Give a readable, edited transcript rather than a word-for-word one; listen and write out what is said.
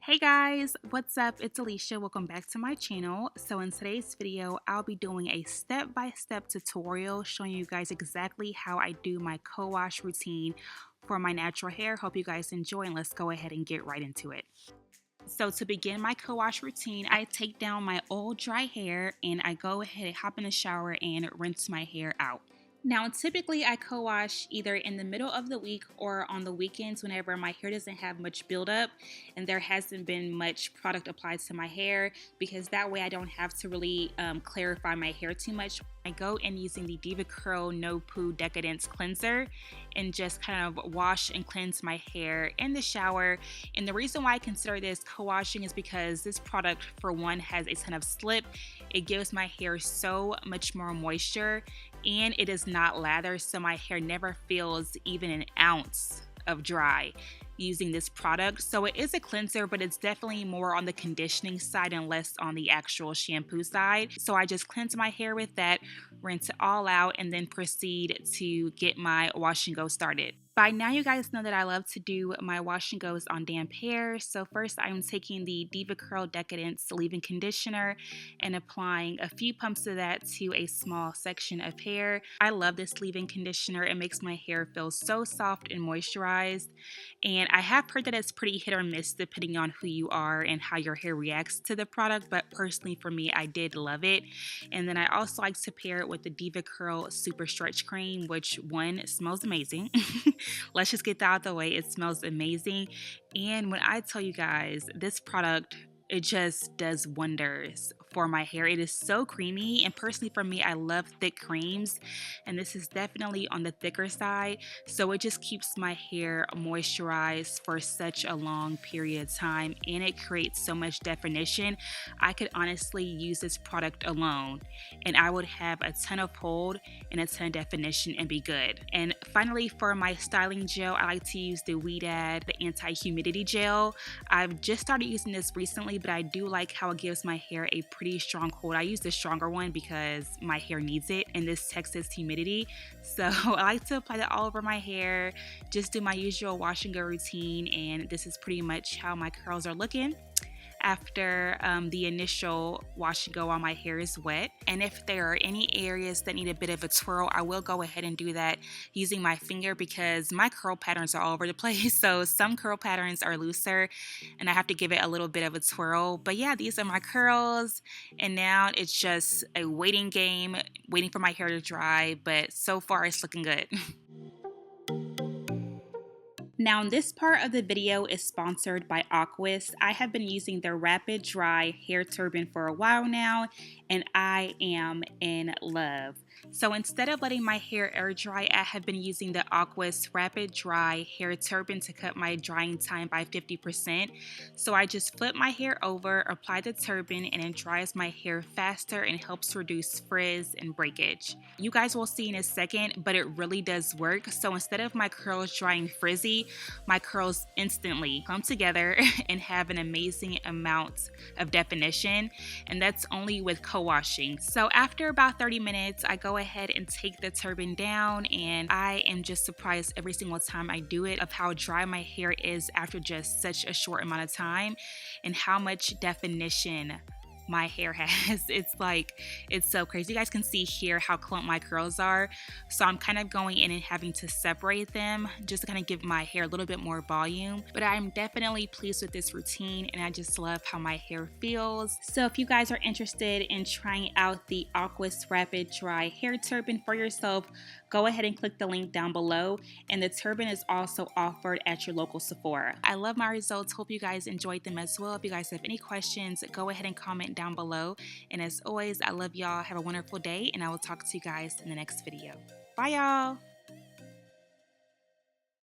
Hey guys, what's up? It's Alicia. Welcome back to my channel. So in today's video, I'll be doing a step-by-step tutorial showing you guys exactly how I do my co-wash routine for my natural hair. Hope you guys enjoy, and let's go ahead and get right into it. So to begin my co-wash routine, I take down my old dry hair and I go ahead and hop in the shower and rinse my hair out. Now, typically I co-wash either in the middle of the week or on the weekends whenever my hair doesn't have much buildup and there hasn't been much product applied to my hair, because that way I don't have to really clarify my hair too much. I go in using the Diva Curl No Poo Decadence Cleanser and just kind of wash and cleanse my hair in the shower. And the reason why I consider this co-washing is because this product, for one, has a ton of slip. It gives my hair so much more moisture, and it is not lather, so my hair never feels even an ounce of dry using this product. So it is a cleanser, but it's definitely more on the conditioning side and less on the actual shampoo side. So I just cleanse my hair with that, rinse it all out, and then proceed to get my wash and go started. By now, you guys know that I love to do my wash and goes on damp hair. So first, I'm taking the Diva Curl Decadence leave-in conditioner and applying a few pumps of that to a small section of hair. I love this leave-in conditioner. It makes my hair feel so soft and moisturized. And I have heard that it's pretty hit or miss depending on who you are and how your hair reacts to the product. But personally, for me, I did love it. And then I also like to pair it with the Diva Curl Super Stretch Cream, which one smells amazing. Let's just get that out of the way. It smells amazing. And when I tell you guys, this product, it just does wonders for my hair. It is so creamy, and personally for me, I love thick creams, and this is definitely on the thicker side, so it just keeps my hair moisturized for such a long period of time, and it creates so much definition. I could honestly use this product alone and I would have a ton of hold and a ton of definition and be good. And finally, for my styling gel, I like to use the Weedad, the anti-humidity gel. I've just started using this recently, but I do like how it gives my hair a pretty strong hold. I use the stronger one because my hair needs it in this Texas humidity. So I like to apply that all over my hair, just do my usual wash and go routine, and this is pretty much how my curls are looking after the initial wash and go while my hair is wet. And if there are any areas that need a bit of a twirl, I will go ahead and do that using my finger because my curl patterns are all over the place. So some curl patterns are looser and I have to give it a little bit of a twirl. But yeah, these are my curls, and now it's just a waiting game, waiting for my hair to dry, but so far it's looking good. Now, this part of the video is sponsored by Aqua. I have been using their Rapid Dry Hair Turban for a while now, and I am in love. So instead of letting my hair air dry, I have been using the Aqua Rapid Dry Hair Turban to cut my drying time by 50%. So I just flip my hair over, apply the turban, and it dries my hair faster and helps reduce frizz and breakage. You guys will see in a second, but it really does work. So instead of my curls drying frizzy, my curls instantly come together and have an amazing amount of definition, and that's only with co-washing. So after about 30 minutes, I go ahead and take the turban down, and I am just surprised every single time I do it of how dry my hair is after just such a short amount of time and how much definition my hair has. It's so crazy. You guys can see here how clumped my curls are. So I'm kind of going in and having to separate them just to kind of give my hair a little bit more volume. But I'm definitely pleased with this routine, and I just love how my hair feels. So if you guys are interested in trying out the Aqua Rapid Dry Hair Turban for yourself, go ahead and click the link down below, and the turban is also offered at your local Sephora. I love my results. Hope you guys enjoyed them as well. If you guys have any questions, go ahead and comment down below. And as always, I love y'all. Have a wonderful day, and I will talk to you guys in the next video. Bye, y'all.